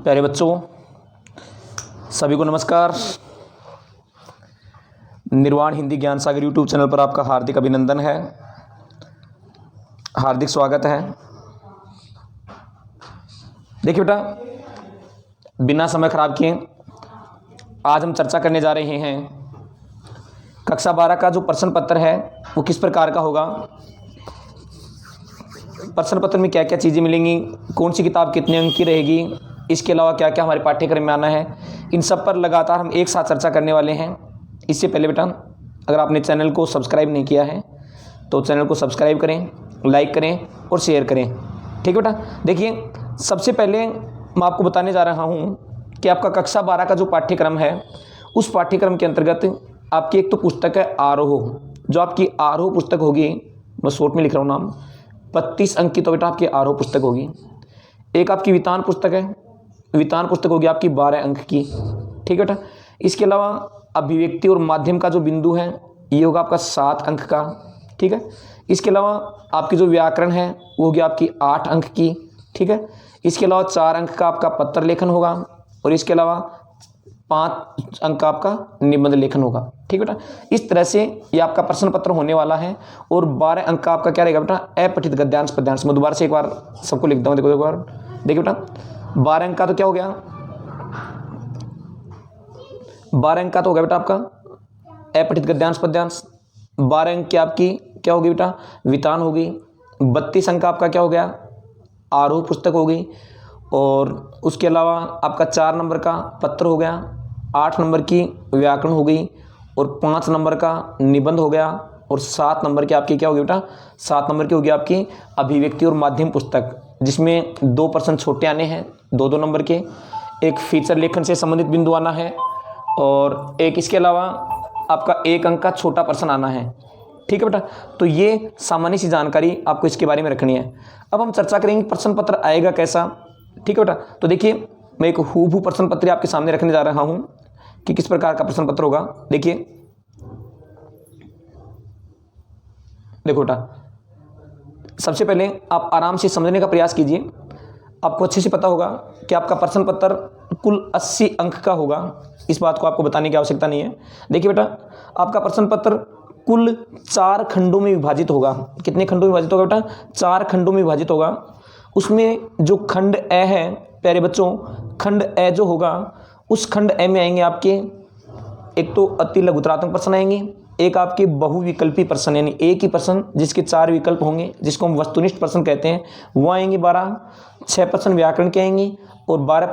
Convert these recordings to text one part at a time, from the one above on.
प्यारे बच्चों, सभी को नमस्कार। निर्वाण हिंदी ज्ञान सागर यूट्यूब चैनल पर आपका हार्दिक अभिनंदन है, हार्दिक स्वागत है। देखिए बेटा, बिना समय खराब किए आज हम चर्चा करने जा रहे हैं कक्षा 12 का जो प्रश्न पत्र है वो किस प्रकार का होगा, प्रश्न पत्र में क्या क्या चीज़ें मिलेंगी, कौन सी किताब कितने अंक की रहेगी, इसके अलावा क्या क्या हमारे पाठ्यक्रम में आना है, इन सब पर लगातार हम एक साथ चर्चा करने वाले हैं। इससे पहले बेटा, अगर आपने चैनल को सब्सक्राइब नहीं किया है तो चैनल को सब्सक्राइब करें, लाइक करें और शेयर करें। ठीक है बेटा। देखिए, सबसे पहले मैं आपको बताने जा रहा हूँ कि आपका कक्षा 12 का जो पाठ्यक्रम है उस पाठ्यक्रम के अंतर्गत आपकी एक तो पुस्तक है आरोह। जो आपकी आरोह पुस्तक होगी, मैं शॉर्ट में लिख रहा हूँ नाम, 32 अंक की तो बेटा आपकी आरोह पुस्तक होगी। एक आपकी वितान पुस्तक है, वितान पुस्तक होगी आपकी 12 अंक की। ठीक है बेटा। इसके अलावा अभिव्यक्ति और माध्यम का जो बिंदु है ये होगा आपका 7 अंक का। ठीक है। इसके अलावा आपकी जो व्याकरण है वो होगी आपकी 8 अंक की। ठीक है। इसके अलावा 4 अंक का आपका पत्र लेखन होगा और इसके अलावा 5 अंक का आपका निबंध लेखन होगा। ठीक है बेटा। इस तरह से ये आपका प्रश्न पत्र होने वाला है और 12 अंक का आपका क्या रहेगा बेटा, अपठित गद्यांश पद्यांश। मैं दोबारा से एक बार सबको लिखता हूँ, देखो एक बार। देखिए बेटा, 12 अंक का तो क्या हो गया, 12 अंक का तो हो गया बेटा आपका अपठित गद्यांश पद्यांश। 12 अंक की आपकी क्या होगी बेटा, वितान होगी। 32 अंक का आपका क्या हो गया, आरोह पुस्तक होगी। और उसके अलावा आपका 4 नंबर का पत्र हो गया, 8 नंबर की व्याकरण हो गई और 5 नंबर का निबंध हो गया और 7 नंबर की आपकी क्या होगी बेटा, 7 नंबर की होगी आपकी अभिव्यक्ति और माध्यम पुस्तक, जिसमें 2 प्रश्न छोटे आने हैं, 2-2 नंबर के। एक फीचर लेखन से संबंधित बिंदु आना है और एक इसके अलावा आपका 1 अंक का छोटा प्रश्न आना है। ठीक है बेटा। तो ये सामान्य सी जानकारी आपको इसके बारे में रखनी है। अब हम चर्चा करेंगे प्रश्न पत्र आएगा कैसा। ठीक है बेटा। तो देखिए, मैं एक हूबहू प्रश्न पत्र आपके सामने रखने जा रहा हूं कि किस प्रकार का प्रश्न पत्र होगा। देखिए, देखो बेटा, सबसे पहले आप आराम से समझने का प्रयास कीजिए। आपको अच्छे से पता होगा कि आपका प्रश्न पत्र कुल 80 अंक का होगा, इस बात को आपको बताने की आवश्यकता नहीं है। देखिए बेटा, आपका प्रश्न पत्र कुल 4 खंडों में विभाजित होगा। कितने खंडों में विभाजित होगा बेटा, 4 खंडों में विभाजित होगा। उसमें जो खंड ए है प्यारे बच्चों, खंड ए जो होगा उस खंड ए में आएंगे आपके एक तो अति लघुतरात्मक प्रश्न आएंगे, एक आपके बहुविकल्पी प्रश्न यानी एक ही प्रश्न जिसके 4 विकल्प होंगे, जिसको हम वस्तुनिष्ठ प्रश्न कहते हैं, वो आएंगे 12। 6 प्रश्न व्याकरण के आएंगे और 11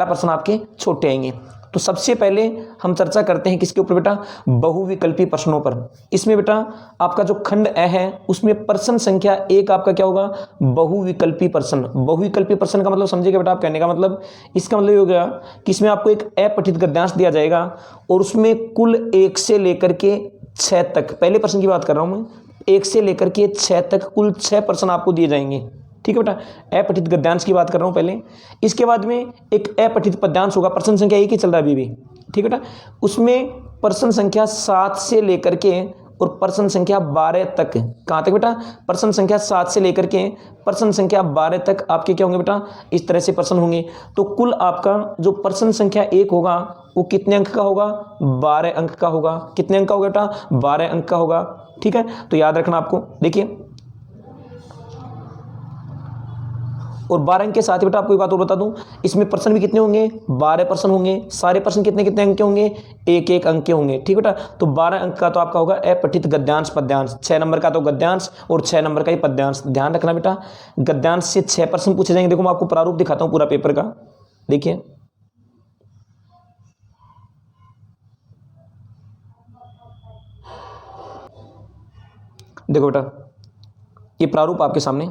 प्रश्न आपके छोटे आएंगे। तो सबसे पहले हम चर्चा करते हैं किसके ऊपर बेटा, बहुविकल्पी प्रश्नों पर। इसमें बेटा आपका जो खंड ए है उसमें प्रश्न संख्या 1 आपका क्या होगा, बहुविकल्पी प्रश्न। बहुविकल्पी प्रश्न का मतलब समझिएगा बेटा, आप कहने का मतलब, इसका मतलब ये हो गया कि इसमें आपको एक अपठित गद्यांश दिया जाएगा और उसमें कुल 1 से लेकर के 6 तक, पहले प्रश्न की बात कर रहा हूं मैं, 1 से लेकर के 6 तक कुल 6 प्रश्न आपको दिए जाएंगे। ठीक है बेटा। अपठित गद्यांश की बात कर रहा हूं पहले। इसके बाद में एक अपठित पद्यांश होगा, प्रश्न संख्या 1 ही चल रहा है अभी भी। ठीक है बेटा। उसमें प्रश्न संख्या 7 से लेकर के और प्रश्न संख्या 12 तक, कहां तक बेटा, प्रश्न संख्या 7 से लेकर के प्रश्न संख्या 12 तक आपके क्या होंगे बेटा, इस तरह से प्रश्न होंगे। तो कुल आपका जो प्रश्न संख्या 1 होगा वो कितने अंक का होगा, 12 अंक का होगा। कितने अंक का होगा बेटा, 12 अंक का होगा। ठीक है। तो याद रखना आपको। देखिए, और 12 अंक के साथ ही बेटा आपको एक बात और बता दूं, इसमें प्रश्न भी कितने होंगे, 12 प्रश्न होंगे। सारे प्रश्न कितने कितने अंक के होंगे, 1-1 अंक के होंगे। ठीक बेटा। तो 12 अंक का तो आपका होगा अपठित गद्यांश पद्यांश। 6 नंबर का तो गद्यांश और 6 नंबर का ही पद्यांश। ध्यान रखना बेटा, गद्यांश से 6 प्रश्न पूछे जाएंगे। देखो मैं आपको प्रारूप दिखाता हूं पूरा पेपर का। देखिए, देखो बेटा, ये प्रारूप आपके सामने।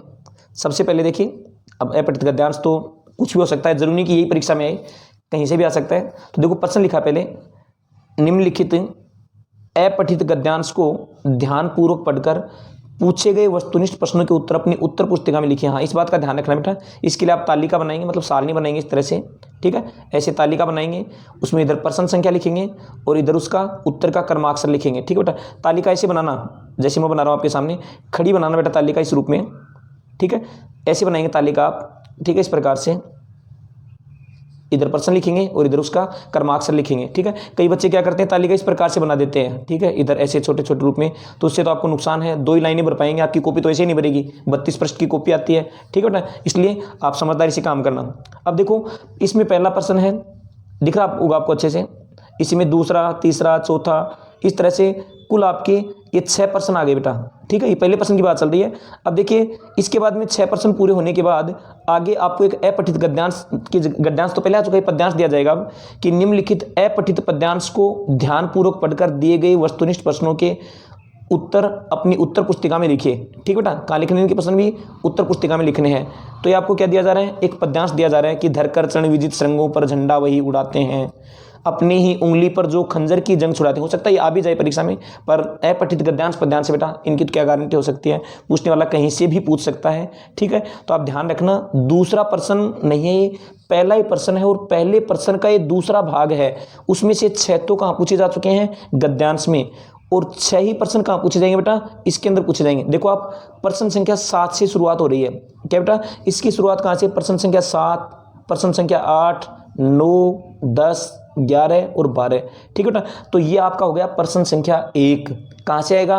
सबसे पहले देखिए, अब अपठित गद्यांश तो कुछ भी हो सकता है, जरूरी नहीं कि यही परीक्षा में आए, कहीं से भी आ सकता है। तो देखो प्रश्न लिखा पहले, निम्नलिखित अपठित गद्यांश को ध्यानपूर्वक पढ़कर पूछे गए वस्तुनिष्ठ प्रश्नों के उत्तर अपनी उत्तर पुस्तिका में लिखिए। हाँ, इस बात का ध्यान रखना बेटा। इसके लिए आप तालिका बनाएंगे, मतलब सारणी बनाएंगे इस तरह से। ठीक है। ऐसे तालिका बनाएंगे, उसमें इधर प्रश्न संख्या लिखेंगे और इधर उसका उत्तर का क्रमाक्षर लिखेंगे। ठीक है बेटा। तालिका ऐसे बनाना, जैसे मैं बना रहा हूँ आपके सामने, खड़ी बनाना बेटा तालिका इस रूप में। ठीक है। ऐसे बनाएंगे तालिका आप। ठीक है, इस प्रकार से। इधर पर्सन लिखेंगे और इधर उसका कर्माक्षर लिखेंगे, ठीक है। कई बच्चे क्या करते हैं, तालिका इस प्रकार से बना देते हैं, ठीक है, इधर ऐसे छोटे छोटे रूप में, तो उससे तो आपको नुकसान है, 2 ही लाइनें भर पाएंगे, आपकी कॉपी तो ऐसे ही नहीं भरेगी, 32 पृष्ठ की कॉपी आती है, ठीक है ना। इसलिए आप समझदारी से काम करना। अब देखो इसमें पहला प्रश्न है, दिख रहा होगा आपको अच्छे से, इसी में दूसरा, तीसरा, चौथा, इस तरह से कुल आपके ये 6 प्रश्न आ गए बेटा, ठीक है। ये पहले प्रश्न की बात चल रही है। अब देखिए इसके बाद में 6 प्रश्न पूरे होने के बाद आगे आपको एक अपठित गद्यांश की, गद्यांश तो पहले आ चुका है, पद्यांश दिया जाएगा अब कि निम्नलिखित अपठित पद्यांश को ध्यानपूर्वक पढ़कर दिए गए वस्तुनिष्ठ प्रश्नों के उत्तर अपनी उत्तर पुस्तिका में लिखिए, ठीक है बेटा। कहाँ लिखने के प्रश्न भी उत्तर पुस्तिका में लिखने हैं। तो ये आपको क्या दिया जा रहा है, एक पद्यांश दिया जा रहा है कि धरकर चरण विजित श्रृंगों पर झंडा वही उड़ाते हैं, अपनी ही उंगली पर जो खंजर की जंग छुड़ाते हैं। हो सकता है ये आ भी जाए परीक्षा में, पर अपठित गद्यांश पद्यांश से बेटा इनकी तो क्या गारंटी हो सकती है, पूछने वाला कहीं से भी पूछ सकता है, ठीक है। तो आप ध्यान रखना, दूसरा प्रश्न नहीं है ये, पहला ही प्रश्न है, और पहले प्रश्न का ये दूसरा भाग है। उसमें से 6 तो कहाँ पूछे जा चुके हैं, गद्यांश में, और 6 ही प्रश्न कहाँ पूछे जाएंगे बेटा, इसके अंदर पूछे जाएंगे। देखो आप प्रश्न संख्या 7 से शुरुआत हो रही है, क्या बेटा, इसकी शुरुआत कहाँ से, प्रश्न संख्या 7, प्रश्न संख्या 8, 9, 10, 11 और 12, ठीक है बेटा। तो ये आपका हो गया प्रश्न संख्या 1। कहाँ से आएगा,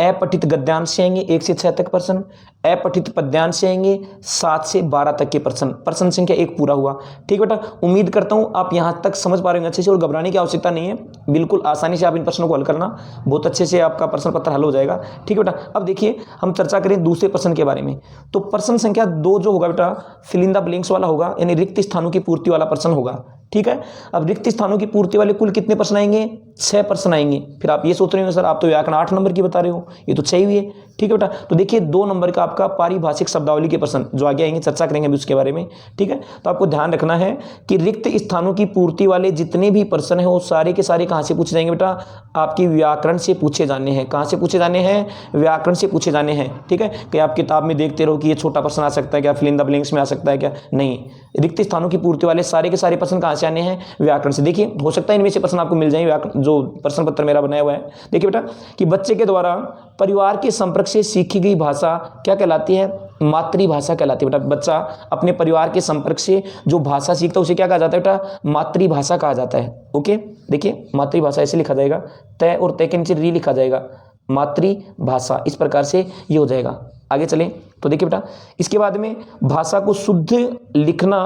अपठित गद्यांश से आएंगे 1 से 6 तक प्रश्न, अपठित पद्यांश से आएंगे 7 से 12 तक के प्रश्न। प्रश्न संख्या 1 पूरा हुआ, ठीक है बेटा। उम्मीद करता हूँ आप यहाँ तक समझ पा रहे हैं अच्छे से, और घबराने की आवश्यकता नहीं है, बिल्कुल आसानी से आप इन प्रश्नों को हल करना, बहुत अच्छे से आपका प्रश्न पत्र हल हो जाएगा, ठीक है बेटा। अब देखिए हम चर्चा करें दूसरे प्रश्न के बारे में। तो प्रश्न संख्या 2 जो होगा बेटा, फिल इन द ब्लैंक्स वाला होगा, यानी रिक्त स्थानों की पूर्ति वाला प्रश्न होगा, ठीक है। अब रिक्त स्थानों की पूर्ति वाले कुल कितने प्रश्न आएंगे, 6 प्रश्न आएंगे। फिर आप ये सोच रहे हो सर आप तो व्याकरण 8 नंबर की बता रहे हो, ये तो 6 ही हुए, ठीक है बेटा। तो देखिए 2 नंबर का आपका पारिभाषिक शब्दावली के प्रश्न जो आगे आएंगे, चर्चा करेंगे अभी उसके बारे में, ठीक है। तो आपको ध्यान रखना है कि रिक्त स्थानों की पूर्ति वाले जितने भी प्रश्न हैं वो सारे के सारे कहाँ से पूछे जाएंगे बेटा, आपकी व्याकरण से पूछे जाने हैं। कहाँ से पूछे जाने हैं, व्याकरण से पूछे जाने हैं, ठीक है। कि आप किताब में देखते रहो कि ये छोटा प्रश्न आ सकता है क्या, फिल इन द ब्लैंक्स में आ सकता है क्या, नहीं, रिक्त स्थानों की पूर्ति वाले सारे के सारे प्रश्न कहाँ से आने हैं, व्याकरण से। देखिए हो सकता है इनमें से प्रश्न आपको मिल जाए, व्याकरण जो प्रश्न पत्र मेरा बनाया हुआ है। देखिए बेटा कि बच्चे के द्वारा परिवार के संपर्क से सीखी गई भाषा क्या कहलाती है, मातृभाषा कहलाती है बेटा। बच्चा अपने परिवार के संपर्क से जो भाषा सीखता है उसे क्या कहा जाता है बेटा, मातृभाषा कहा जाता है। ओके, देखिए मातृभाषा ऐसे लिखा जाएगा, तय और तय के नीचे री लिखा जाएगा, मातृभाषा, इस प्रकार से ये हो जाएगा। आगे चलें तो देखिए बेटा इसके बाद में भाषा को शुद्ध लिखना,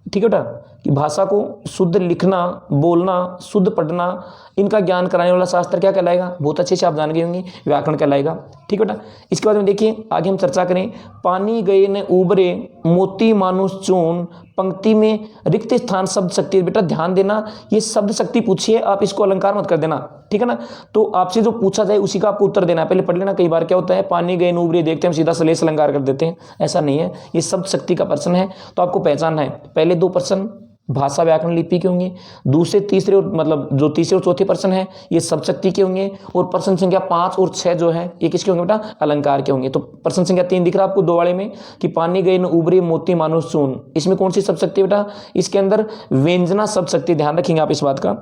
ठीक है बेटा, कि भाषा को शुद्ध लिखना, बोलना, शुद्ध पढ़ना, इनका ज्ञान कराने वाला शास्त्र क्या कहलाएगा, बहुत अच्छे से आप जान गए होंगे, व्याकरण कहलाएगा, ठीक है बेटा। इसके बाद में देखिए आगे हम चर्चा करें, पानी गए न उबरे मोती मानुष चून, पंक्ति में रिक्त स्थान शब्द शक्ति। बेटा ध्यान देना, ये शब्द शक्ति पूछिए, आप इसको अलंकार मत कर देना, ठीक है ना। तो आपसे जो पूछा जाए उसी का आपको उत्तर देना है, पहले पढ़ लेना। कई बार क्या होता है, पानी गए न उबरे देखते हैं हम सीधा सलेस अलंकार कर देते हैं, ऐसा नहीं है, ये शब्द शक्ति का प्रश्न है, तो आपको पहचानना है। पहले 2 प्रश्न भाषा व्याकरण लिपि के होंगे, दूसरे तीसरे मतलब जो तीसरे और चौथे प्रश्न है ये शब्द शक्ति के होंगे, और प्रश्न संख्या 5 और 6 जो है ये किसके होंगे बेटा, अलंकार के होंगे। तो प्रश्न संख्या 3 दिख रहा है आपको 2 वाले में कि पानी गए न उबरे मोती मानुष चून, इसमें कौन सी शब्द शक्ति बेटा, इसके अंदर व्यंजना शब्द शक्ति, ध्यान रखेंगे आप इस बात का।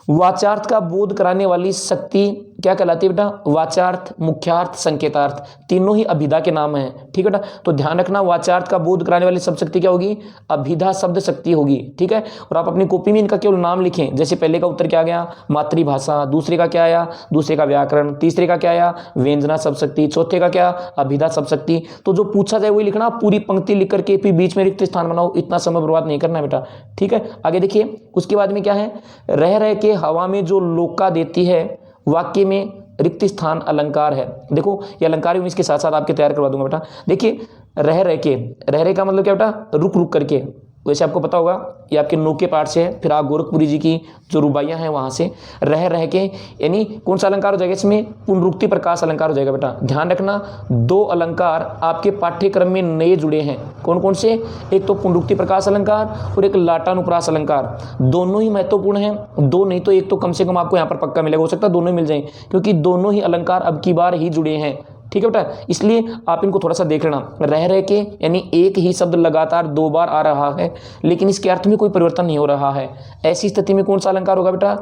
वाचार्थ का बोध कराने वाली शक्ति क्या कहलाती है बेटा, वाचार्थ, मुख्यार्थ, संकेतार्थ, तीनों ही अभिधा के नाम हैं, ठीक है बेटा। तो ध्यान रखना, वाचार्थ का बोध कराने वाली शब्द शक्ति क्या होगी, अभिधा शब्द शक्ति होगी, ठीक है। और आप अपनी कॉपी में इनका केवल नाम लिखें, जैसे पहले का उत्तर क्या गया, मातृभाषा, दूसरे का क्या आया, दूसरे का व्याकरण, तीसरे का क्या आया, व्यंजना शब्द शक्ति, चौथे का क्या, अभिधा शब्द शक्ति। तो जो पूछा जाए वही लिखना, पूरी पंक्ति लिख करके फिर बीच में रिक्त स्थान बनाओ, इतना समय बर्बाद नहीं करना बेटा, ठीक है। आगे देखिए उसके बाद में क्या है, रह रह के हवा में जो लोका देती है, वाक्य में रिक्त स्थान अलंकार है। देखो ये अलंकार भी इसके साथ साथ आपके तैयार करवा दूंगा बेटा। देखिए रह रहे का मतलब क्या बेटा, रुक रुक करके, वैसे आपको पता होगा ये आपके नो के पार्ट से है, फिर आप गोरखपुरी जी की जो रुबाइयाँ हैं वहाँ से, रह के, यानी कौन सा अलंकार हो जाएगा इसमें, पुनरुक्ति प्रकाश अलंकार हो जाएगा बेटा। ध्यान रखना 2 अलंकार आपके पाठ्यक्रम में नए जुड़े हैं, कौन कौन से, एक तो पुनरुक्ति प्रकाश अलंकार और एक लाटानुप्रास अलंकार, दोनों ही महत्वपूर्ण हैं। 2 नहीं तो 1 तो कम से कम आपको यहाँ पर पक्का मिलेगा, हो सकता है दोनों ही मिल जाए, क्योंकि दोनों ही अलंकार अब की बार ही जुड़े हैं, ठीक है बेटा। इसलिए आप इनको थोड़ा सा देख लेना, रह के यानी एक ही शब्द लगातार 2 बार आ रहा है लेकिन इसके अर्थ में कोई परिवर्तन नहीं हो रहा है, ऐसी स्थिति में कौन सा अलंकार होगा बेटा,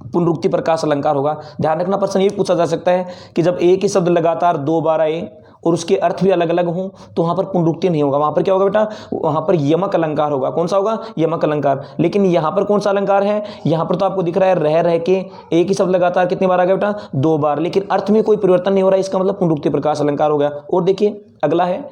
पुनरुक्ति प्रकाश अलंकार होगा। ध्यान रखना प्रश्न ये पूछा जा सकता है कि जब एक ही शब्द लगातार 2 बार आए और उसके अर्थ भी अलग अलग हों तो वहाँ पर पुनरुक्ति नहीं होगा। वहाँ पर क्या होगा बेटा, वहाँ पर यमक अलंकार होगा। कौन सा होगा, यमक अलंकार। लेकिन यहाँ पर कौन सा अलंकार है, यहाँ पर तो आपको दिख रहा है रह के एक ही शब्द लगातार कितनी बार आ गया बेटा, 2 बार, लेकिन अर्थ में कोई परिवर्तन नहीं हो रहा है, इसका मतलब पुनरुक्ति प्रकाश अलंकार हो गया। और देखिए अगला है,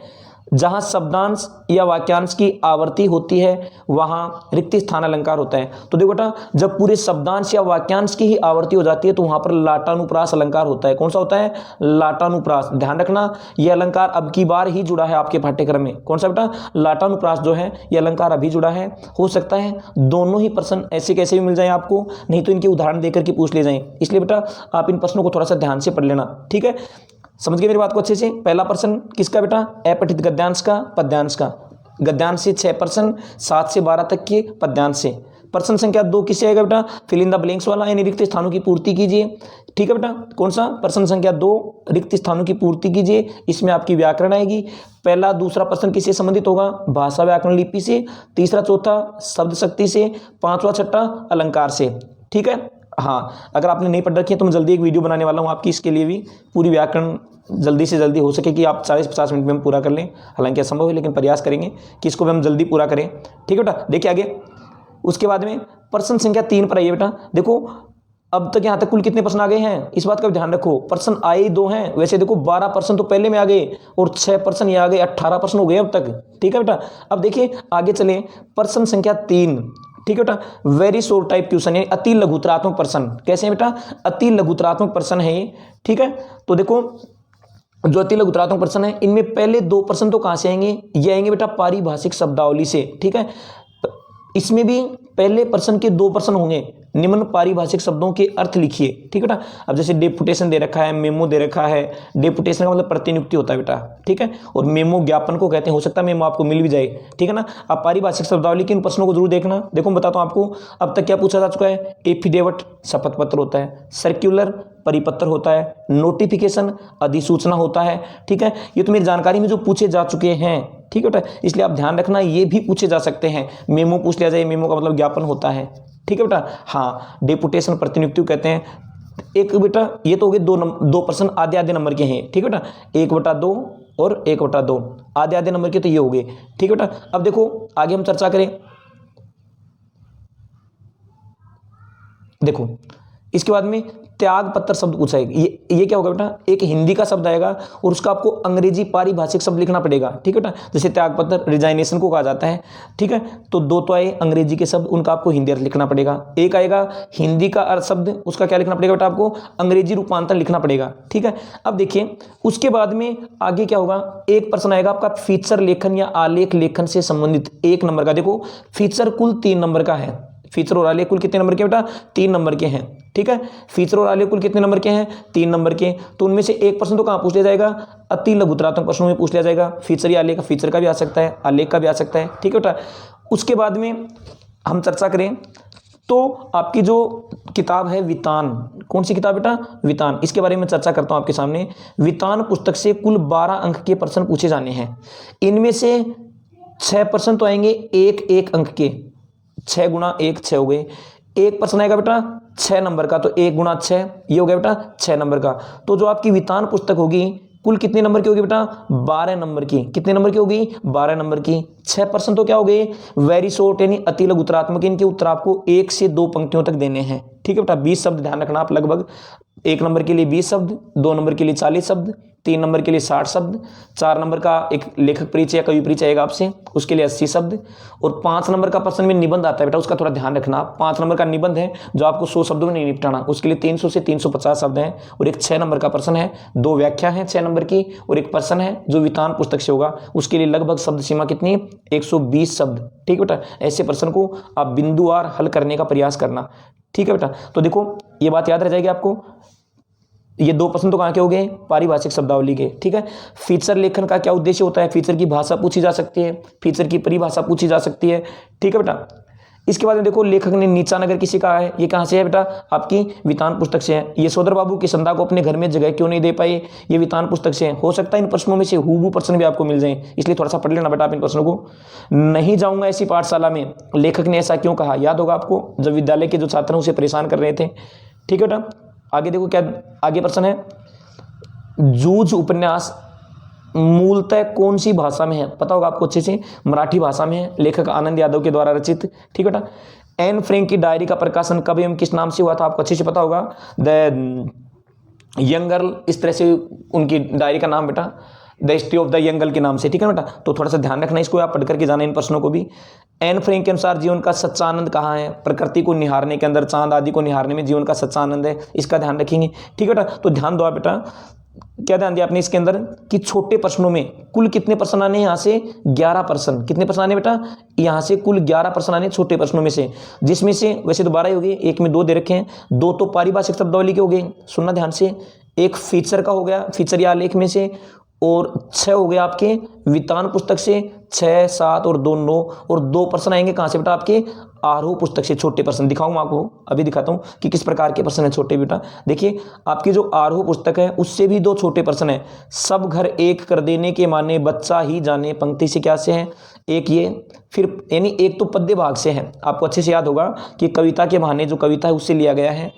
जहां शब्दांश या वाक्यांश की आवर्ती होती है वहां रिक्त स्थान अलंकार होता है। तो देखो बेटा, जब पूरे शब्दांश या वाक्यांश की ही आवर्ती हो जाती है तो वहां पर लाटानुप्रास अलंकार होता है। कौन सा होता है, लाटानुप्रास। ध्यान रखना, यह अलंकार अब की बार ही जुड़ा है आपके पाठ्यक्रम में। कौन सा बेटा, लाटानुप्रास जो है यह अलंकार अभी जुड़ा है। हो सकता है दोनों ही प्रश्न ऐसे कैसे भी मिल जाए आपको, नहीं तो इनके उदाहरण देकर के पूछ ले जाएं। इसलिए बेटा आप इन प्रश्नों को थोड़ा सा ध्यान से पढ़ लेना, ठीक है। समझ गए मेरी बात को अच्छे से। पहला प्रश्न किसका बेटा, अपठित गद्यांश का, पद्यांश का। गद्यांश से 6 प्रश्न, 7 से 12 तक के पद्यांश से। प्रश्न संख्या 2 किससे आएगा बेटा, फिल इन द ब्लैंक्स वाला, यानी रिक्त स्थानों की पूर्ति कीजिए, ठीक है बेटा। कौन सा, प्रश्न संख्या 2 रिक्त स्थानों की पूर्ति कीजिए। इसमें आपकी व्याकरण आएगी। पहला दूसरा प्रश्न किससे संबंधित होगा, भाषा व्याकरण लिपि से। तीसरा चौथा शब्द शक्ति से। पांचवा छठा अलंकार से, ठीक है। हाँ, अगर आपने नहीं पढ़ रखी है तो मैं जल्दी एक वीडियो बनाने वाला हूँ आपकी, इसके लिए भी पूरी व्याकरण जल्दी से जल्दी हो सके कि आप 40-50 मिनट में हम पूरा कर लें। हालांकि असंभव है लेकिन प्रयास करेंगे कि इसको भी हम जल्दी पूरा करें, ठीक है बेटा। देखिए आगे, उसके बाद में प्रश्न संख्या 3 पर आइए बेटा। देखो अब तक यहाँ तक कुल कितने प्रश्न आ गए हैं, इस बात का ध्यान रखो। प्रश्न आए ही 2 हैं, वैसे देखो 12 प्रश्न तो पहले में आ गए और 6 प्रश्न ये आ गए, 18 प्रश्न हो गए अब तक, ठीक है बेटा। अब देखिए आगे चले, प्रश्न संख्या 3, ठीक है बेटा। वेरी शॉर्ट टाइप क्वेश्चन है, अति लघुतरात्मक प्रश्न। कैसे है बेटा, अति लघुतरात्मक प्रश्न है ये, ठीक है। तो देखो जो अति लघुतरात्मक प्रश्न है, इनमें पहले 2 प्रश्न तो कहां से आएंगे, ये आएंगे बेटा पारिभाषिक शब्दावली से, ठीक है। इसमें भी पहले प्रश्न के 2 प्रश्न होंगे, निम्न पारिभाषिक शब्दों के अर्थ लिखिए, ठीक है बेटा। अब जैसे डेपुटेशन दे रखा है, मेमो दे रखा है। डेपुटेशन का मतलब प्रतिनियुक्ति होता है बेटा, ठीक है, और मेमो ज्ञापन को कहते हैं। हो सकता है मेमो आपको मिल भी जाए, ठीक है ना। आप पारिभाषिक शब्दावली के इन प्रश्नों को जरूर देखना। देखो मैं बताता हूं आपको, अब तक क्या पूछा जा चुका है, एफिडेविट शपथ पत्र होता है, सर्क्यूलर परिपत्र होता है, नोटिफिकेशन अधिसूचना होता है, ठीक है। ये तो मेरी जानकारी में जो पूछे जा चुके हैं, ठीक है बेटा। इसलिए आप ध्यान रखना, ये भी पूछे जा सकते हैं। मेमो पूछ लिया जाए, मेमो का मतलब ज्ञापन होता है, ठीक है बेटा। हाँ, डेपुटेशन प्रतिनियुक्ति कहते हैं। एक बेटा ये तो हो गए 2 प्रश्न आधे नंबर के हैं, ठीक है बेटा। 1/2 और 1/2 आधे नंबर के तो ये हो गए, ठीक है बेटा। अब देखो आगे हम चर्चा करें। देखो इसके बाद में त्याग पत्र शब्द पूछा है। ये क्या होगा बेटा, एक हिंदी का शब्द आएगा और उसका आपको अंग्रेजी पारिभाषिक शब्द लिखना पड़ेगा, ठीक है बेटा। जैसे त्याग पत्र रिजाइनेशन को कहा जाता है, ठीक है। तो 2 तो आए अंग्रेजी के शब्द, उनका आपको हिंदी अर्थ लिखना पड़ेगा। एक आएगा हिंदी का अर्थ शब्द, उसका क्या लिखना पड़ेगा बेटा, आपको अंग्रेजी रूपांतर लिखना पड़ेगा, ठीक है। अब देखिए उसके बाद में आगे क्या होगा, एक प्रश्न आएगा आपका फीचर लेखन या आलेख लेखन से संबंधित 1 नंबर का। देखो फीचर कुल 3 नंबर का है, फीचर और आलेख कुल कितने नंबर के बेटा, 3 नंबर के हैं, ठीक है। फीचर और आलेख कुल कितने नंबर के हैं, 3 नंबर के। तो उनमें से एक प्रश्न तो कहां पूछ लिया जाएगा, अति लघुतरात्मक प्रश्नों में पूछ लिया जाएगा। फीचर या आलेख, फीचर का भी आ सकता है, आलेख का भी आ सकता है, ठीक है बेटा। उसके बाद में हम चर्चा करें तो आपकी जो किताब है वितान, कौन सी किताब बेटा, वितान, इसके बारे में चर्चा करता हूं आपके सामने। वितान पुस्तक से कुल 12 अंक के प्रश्न पूछे जाने हैं। इनमें से 6 प्रश्न तो आएंगे 1-1 अंक के, 6 गुणा 1 6 हो गए। एक प्रश्न आएगा बेटा 6 नंबर का, तो 1 गुणा 6 ये हो गया बेटा 6 नंबर का। तो जो आपकी वितान पुस्तक होगी कुल कितने नंबर की होगी बेटा, 12 नंबर की। कितने नंबर की होगी, 12 नंबर की। 6 प्रश्न तो क्या हो गए, वेरी शॉर्ट यानी अति लघु उत्तरात्मक। इनके उत्तर आपको 1 से 2 पंक्तियों तक देने हैं, ठीक है बेटा। 20 शब्द ध्यान रखना आप, लगभग 1 नंबर के लिए 20 शब्द, 2 नंबर के लिए 40 शब्द, 3 नंबर के लिए 60 शब्द, 4 नंबर का एक लेखक परिचय या कवि परिचय आएगा आपसे, उसके लिए 80 शब्द, और 5 नंबर का प्रश्न में निबंध आता है बेटा, उसका थोड़ा ध्यान रखना। 5 नंबर का निबंध है जो आपको 100 शब्दों में नहीं निपटाना, उसके लिए 300 से 350 शब्द हैं। और एक 6 नंबर का प्रश्न है, 2 व्याख्या है 6 नंबर की, और एक प्रश्न है जो वितान पुस्तक से होगा, उसके लिए लगभग शब्द सीमा कितनी, 120 शब्द, ठीक है बेटा। ऐसे प्रश्न को आप बिंदुवार हल करने का प्रयास करना, ठीक है बेटा। तो देखो ये बात याद रह जाएगी आपको। ये 2 प्रश्न तो कहाँ के हो गए, पारिभाषिक शब्दावली के, ठीक है। फीचर लेखन का क्या उद्देश्य होता है, फीचर की भाषा पूछी जा सकती है, फीचर की परिभाषा पूछी जा सकती है, ठीक है बेटा। इसके बाद में देखो लेखक ने नीचा नगर किसे कहा है, ये कहाँ से है बेटा, आपकी वितान पुस्तक से है। ये सोदर बाबू किसंदा को अपने घर में जगह क्यों नहीं दे पाए, ये वितान पुस्तक से है। हो सकता है इन प्रश्नों में से हूबहू प्रश्न भी आपको मिल जाए, इसलिए थोड़ा सा पढ़ लेना बेटा आप इन प्रश्नों को। नहीं जाऊंगा ऐसी पाठशाला में, लेखक ने ऐसा क्यों कहा, याद होगा आपको जब विद्यालय के जो छात्र हैं उसे परेशान कर रहे थे, ठीक है बेटा। आगे देखो क्या आगे प्रश्न है, जूझ उपन्यास मूलतः कौन सी भाषा में है, पता होगा आपको अच्छे से, मराठी भाषा में है, लेखक आनंद यादव के द्वारा रचित। ठीक है बेटा। एन फ्रैंक की डायरी का प्रकाशन कब एवं किस नाम से हुआ था, आपको अच्छे से पता होगा, द यंग गर्ल, इस तरह से उनकी डायरी का नाम बेटा, the history of the young girl के नाम से। ठीक है बेटा, तो थोड़ा सा ध्यान रखना इसको, आप पढ़ करके जाना इन प्रश्नों को भी। एन फ्रैंक के अनुसार जीवन का सच्चा आनंद कहाँ है, प्रकृति को निहारने के अंदर, चांद आदि को निहारने में जीवन का सच्चा आनंद है, इसका ध्यान रखेंगे। ठीक है बेटा, तो ध्यान दो आप बेटा, क्या ध्यान दिया आपने इसके अंदर कि छोटे प्रश्नों में कुल कितने प्रश्न आने, यहाँ से 11 प्रश्न, कितने प्रश्न आने बेटा, यहाँ से कुल 11 प्रश्न आने छोटे प्रश्नों में से, जिसमें से वैसे तो 12 ही हो गए, एक में 2 दे रखे हैं, 2 तो पारिभाषिक शब्दावली के हो गए, सुनना ध्यान से, एक फीचर का हो गया, फीचर या आलेख में से, और 6 हो गए आपके वितान पुस्तक से, 6, 7 और 2 9, और 2 प्रश्न आएंगे कहाँ से बेटा, आपके आरोह पुस्तक से, छोटे प्रश्न। दिखाऊंगा आपको, अभी दिखाता हूँ कि किस प्रकार के प्रश्न है छोटे बेटा। देखिए आपकी जो आरोह पुस्तक है उससे भी 2 छोटे प्रश्न है। सब घर एक कर देने के माने बच्चा ही जाने, पंक्ति से क्या से है, एक ये, फिर यानी एक तो पद्य भाग से है, आपको अच्छे से याद होगा कि कविता के बहाने जो कविता है उससे लिया गया है।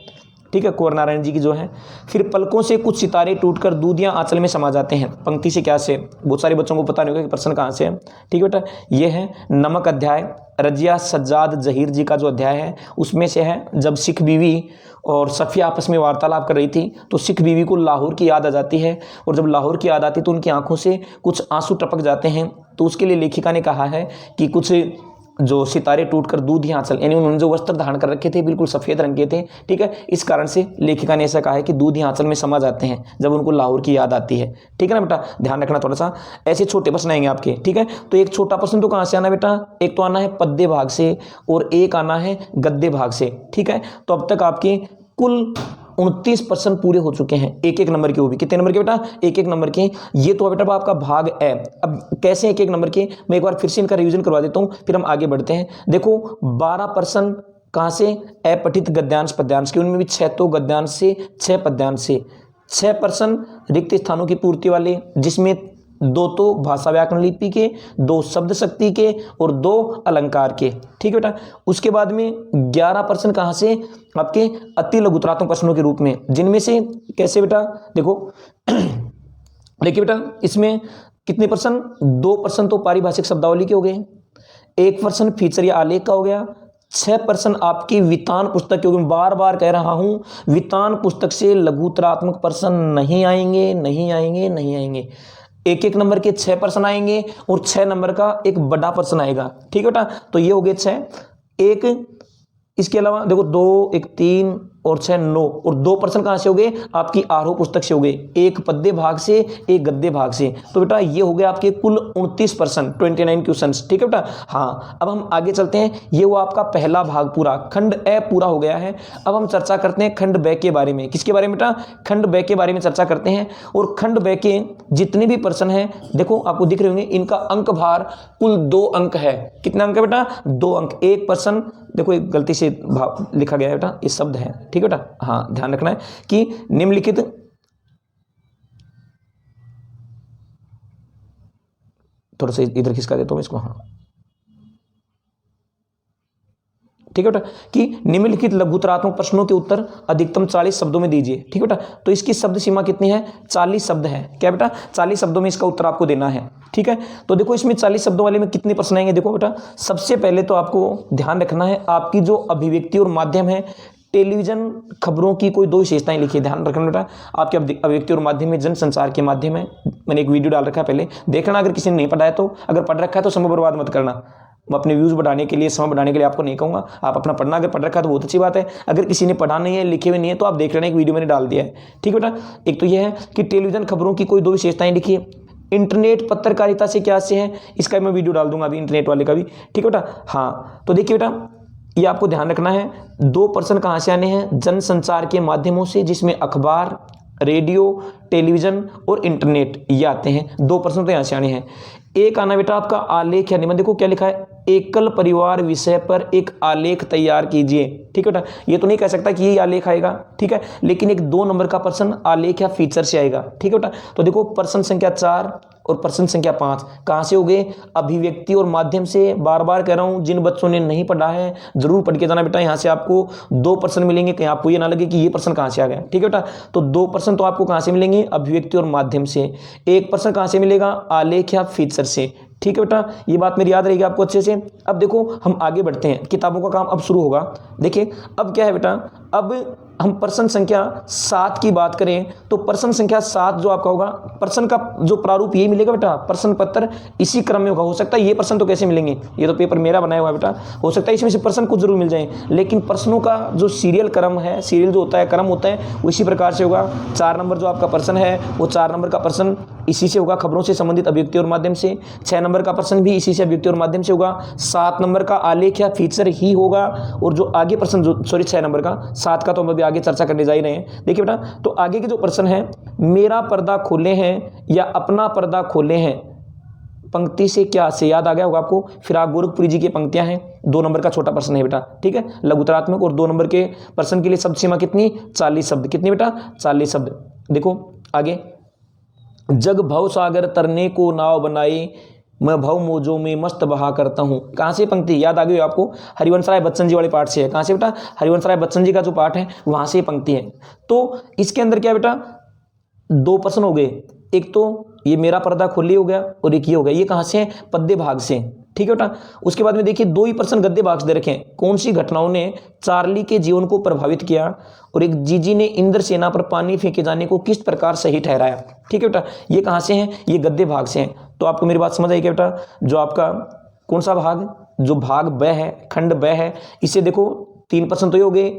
ठीक है, कुंवर नारायण जी की जो है। फिर पलकों से कुछ सितारे टूटकर दूधियां आंचल में समा जाते हैं, पंक्ति से क्या से, बहुत सारे बच्चों को पता नहीं होगा कि प्रश्न कहाँ से है। ठीक है बेटा, ये है नमक अध्याय, रजिया सज्जाद जहीर जी का जो अध्याय है उसमें से है, जब सिख बीवी और सफिया आपस में वार्तालाप कर रही थी तो सिख बीवी को लाहौर की याद आ जाती है, और जब लाहौर की याद आती तो उनकी आंखों से कुछ आंसू टपक जाते हैं, तो उसके लिए लेखिका ने कहा है कि कुछ जो सितारे टूटकर दूध ही आंचल, यानी उन्होंने जो वस्त्र धारण कर रखे थे बिल्कुल सफ़ेद रंग के थे। ठीक है, इस कारण से लेखिका ने ऐसा कहा है कि दूध ही आंचल में समा जाते हैं जब उनको लाहौर की याद आती है। ठीक है ना बेटा, ध्यान रखना थोड़ा सा, ऐसे छोटे प्रश्न आएंगे आपके। ठीक है, तो एक छोटा प्रश्न तो कहाँ से आना बेटा, एक तो आना है पद्य भाग से और एक आना है गद्य भाग से। ठीक है, तो अब तक आपके कुल 29 प्रश्न पूरे हो चुके हैं, एक नंबर के, वो भी कितने नंबर के बेटा, एक नंबर के। ये तो बेटा आपका भाग है। अब कैसे एक नंबर के, मैं एक बार फिर से इनका रिवीजन करवा देता हूं, फिर हम आगे बढ़ते हैं। देखो 12 प्रश्न कहां से, अपठित गद्यांश पद्यांश के, उनमें भी 6 तो गद्यांश से, 6 पद्यांश से, 6 प्रश्न रिक्त स्थानों की पूर्ति वाले, जिसमें 2 तो भाषा व्याकरण लिपि के, 2 शब्द शक्ति के और 2 अलंकार के। ठीक है बेटा, उसके बाद में 11 प्रश्न कहाँ से, आपके अति लघुतरात्मक प्रश्नों के रूप में, जिनमें से कैसे बेटा, देखो देखिए बेटा, इसमें कितने प्रश्न, 2 प्रश्न तो पारिभाषिक शब्दावली के हो गए, 1 प्रश्न फीचर या आलेख का हो गया, 6 प्रश्न आपकी वितान पुस्तक, क्योंकि बार बार कह रहा हूं वितान पुस्तक से लघुतरात्मक प्रश्न नहीं आएंगे, नहीं आएंगे, नहीं आएंगे। एक नंबर के 6 प्रश्न आएंगे और 6 नंबर का एक बड़ा प्रश्न आएगा। ठीक है बेटा, तो ये हो गए 6, एक इसके अलावा देखो 2, 1 3 और 6 9, और 2 प्रश्न कहाँ से हो गए, आपकी आरोह पुस्तक से हो गए, एक पद्य भाग से, एक गद्य भाग से। तो बेटा ये हो गए आपके कुल 29 प्रश्न, 29 क्वेश्चंस। ठीक है बेटा, हाँ अब हम आगे चलते हैं। ये वो आपका पहला भाग पूरा, खंड ए पूरा हो गया है। अब हम चर्चा करते हैं खंड ब के बारे में। किसके बारे में बेटा, खंड ब के बारे में चर्चा करते हैं। और खंड ब के जितने भी प्रश्न हैं, देखो आपको दिख रहे होंगे, इनका अंक भार कुल 2 अंक है। कितना अंक है बेटा, 2 अंक। एक प्रश्न देखो, एक गलती से लिखा गया है बेटा, ये शब्द है। ठीक है बेटा, हाँ ध्यान रखना है कि निम्नलिखित, थोड़ा सा इधर खिसका देता हूं इसको, हाँ ठीक है बेटा, कि निम्नलिखित लघुतरात्मक प्रश्नों के उत्तर अधिकतम 40 शब्दों में दीजिए। ठीक है बेटा, तो इसकी शब्द सीमा कितनी है, 40 शब्द है। क्या बेटा, 40 शब्दों में इसका उत्तर आपको देना है। ठीक है, तो देखो इसमें 40 शब्दों वाले में कितने प्रश्न आएंगे। देखो बेटा, सबसे पहले तो आपको ध्यान रखना है, आपकी जो अभिव्यक्ति और माध्यम है, टेलीविजन खबरों की कोई 2 विशेषताएं लिखिए। ध्यान रखना बेटा, आपके अभिव्यक्ति और माध्यम में जनसंचार के माध्यम है। मैंने एक वीडियो डाल रखा है, पहले देखना अगर किसी ने नहीं पढ़ा है तो। अगर पढ़ रखा है तो समय बर्बाद मत करना, मैं अपने व्यूज़ बढ़ाने के लिए, समय बढ़ाने के लिए आपको नहीं कहूँगा, आप अपना पढ़ना, अगर पढ़ रखा है तो बहुत अच्छी बात है। अगर किसी ने पढ़ा नहीं है, लिखे हुए नहीं है, तो आप देख लेना, एक वीडियो मैंने डाल दिया है। ठीक है बेटा, एक तो यह है कि टेलीविजन खबरों की कोई 2 विशेषताएं लिखिए। इंटरनेट पत्रकारिता से क्या से है, इसका मैं वीडियो डाल दूंगा अभी, इंटरनेट वाले का भी। ठीक है बेटा, हाँ तो देखिए बेटा, ये आपको ध्यान रखना है, 2 प्रश्न कहाँ से आने हैं, जनसंचार के माध्यमों से, जिसमें अखबार, रेडियो, टेलीविजन और इंटरनेट ये आते हैं। 2 प्रश्न तो यहाँ से आने हैं। एक आना बेटा आपका आलेख या निबंध। देखो क्या लिखा है, एकल परिवार विषय पर एक आलेख तैयार कीजिए। ठीक है बेटा, ये तो नहीं कह सकता कि ये आलेख आएगा, ठीक है, लेकिन एक 2 नंबर का प्रश्न आलेख या फीचर से आएगा। ठीक है बेटा, तो देखो प्रश्न संख्या 4 और प्रश्न संख्या 5 कहाँ से हो गए? अभिव्यक्ति और माध्यम से। बार बार कह रहा हूँ, जिन बच्चों ने नहीं पढ़ा है जरूर पढ़ के जाना बेटा। यहाँ से आपको 2 प्रश्न मिलेंगे, कहीं आपको ये ना लगे कि ये प्रश्न कहाँ से आ गया। ठीक है बेटा, तो 2 प्रश्न तो आपको कहाँ से मिलेंगे? अभिव्यक्ति और माध्यम से। एक प्रश्न कहाँ से मिलेगा? आलेख या फीचर से। ठीक है बेटा, ये बात मेरी याद रहेगी आपको अच्छे से। अब देखो हम आगे बढ़ते हैं, किताबों का काम अब शुरू होगा। देखिए अब क्या है बेटा, अब हम प्रश्न संख्या 7 की बात करें तो प्रश्न संख्या 7 जो आपका होगा, प्रश्न का जो प्रारूप यही मिलेगा बेटा, प्रश्न पत्र इसी क्रम में होगा। हो सकता है ये प्रश्न तो कैसे मिलेंगे, ये तो पेपर मेरा बनाया हुआ है बेटा, हो सकता है इसमें से प्रश्न कुछ जरूर मिल जाए, लेकिन प्रश्नों का जो सीरियल क्रम है, सीरियल जो होता है, क्रम होता है, वो इसी प्रकार से होगा। 4 नंबर जो आपका प्रश्न है वो 4 नंबर का प्रश्न इसी से होगा, खबरों से संबंधित अभिव्यक्ति और माध्यम से। 6 नंबर का प्रश्न भी इसी से अभिव्यक्ति और माध्यम से होगा। 7 नंबर का आलेख या फीचर ही होगा। और जो आगे प्रश्न जो 6 नंबर का, 7 का तो हम अभी आगे चर्चा करने जा ही रहे हैं। देखिए बेटा, तो आगे के जो प्रश्न है, मेरा पर्दा खोले हैं या अपना पर्दा खोले हैं, पंक्ति से क्या से याद आ गया होगा आपको। फिराक गोरखपुरी जी की पंक्तियां हैं। 2 नंबर का छोटा प्रश्न है बेटा, ठीक है, लघुतरात्मक। और 2 नंबर के प्रश्न के लिए शब्द सीमा कितनी? 40 शब्द। कितनी बेटा? 40 शब्द। देखो आगे, जग भव सागर तरने को नाव बनाई, मैं भव मोजों में मस्त बहा करता हूँ। कहाँ से पंक्ति याद आ गई आपको? हरिवंश राय बच्चन जी वाले पाठ से है। कहाँ से बेटा? हरिवंश राय बच्चन जी का जो पाठ है वहाँ से पंक्ति है। तो इसके अंदर क्या बेटा, 2 प्रश्न हो गए। एक तो ये मेरा पर्दा खोली हो गया और एक ये हो गया। ये कहाँ से है? पद्य भाग से। ठीक है बेटा, उसके बाद में देखिए 2 ही प्रश्न गद्य भाग से दे रखे हैं। कौन सी घटनाओं ने चार्ली के जीवन को प्रभावित किया, और एक जीजी ने इंद्रसेना पर पानी फेंके जाने को किस प्रकार सही ठहराया। ठीक है बेटा, ये कहाँ से हैं? ये गद्य भाग से हैं। तो आपको मेरी बात समझ आई क्या बेटा? जो आपका कौन सा भाग, जो भाग ब है, खंड ब है, इससे देखो 3 प्रश्न तो ये हो गए,